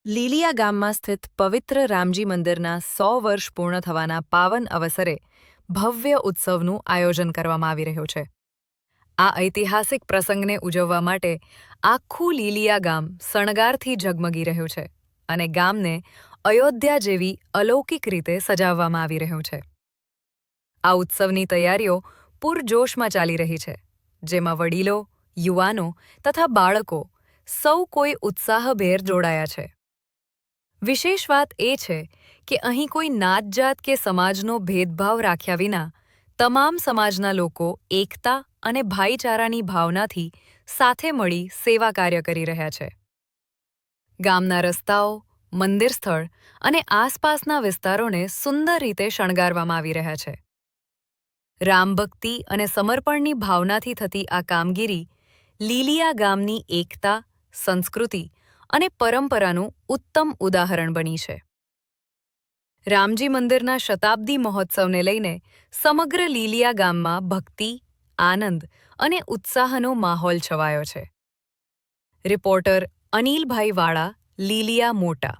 લીલિયા ગામમાં સ્થિત પવિત્ર રામજી મંદિરના 100 વર્ષ પૂર્ણ થવાના પાવન અવસરે ભવ્ય ઉત્સવનું આયોજન કરવામાં આવી રહ્યું છે. આ ઐતિહાસિક પ્રસંગને ઉજવવા માટે આખું લીલિયા ગામ શણગારથી ઝગમગી રહ્યું છે અને ગામને અયોધ્યા જેવી અલૌકિક રીતે સજાવવામાં આવી રહ્યું છે. આ ઉત્સવની તૈયારીઓ પૂરજોશમાં ચાલી રહી છે, જેમાં વડીલો, યુવાનો તથા બાળકો સૌ કોઈ ઉત્સાહભેર જોડાયા છે. વિશેષ વાત એ છે કે અહીં કોઈ નાતજાત કે સમાજનો ભેદભાવ રાખ્યા વિના તમામ સમાજના લોકો એકતા અને ભાઈચારાની ભાવનાથી સાથે મળી સેવા કાર્ય કરી રહ્યા છે. ગામના રસ્તાઓ, મંદિર સ્થળ અને આસપાસના વિસ્તારોને સુંદર રીતે શણગારવામાં આવી રહ્યા છે. રામભક્તિ અને સમર્પણની ભાવનાથી થતી આ કામગીરી લીલિયા ગામની એકતા, સંસ્કૃતિ અને પરંપરાનું ઉત્તમ ઉદાહરણ બની છે. રામજી મંદિરના શતાબ્દી મહોત્સવને લઈને સમગ્ર લીલિયા ગામમાં ભક્તિ, આનંદ અને ઉત્સાહનો માહોલ છવાયો છે. રિપોર્ટર અનિલભાઈ વાળા, લીલિયા મોટા.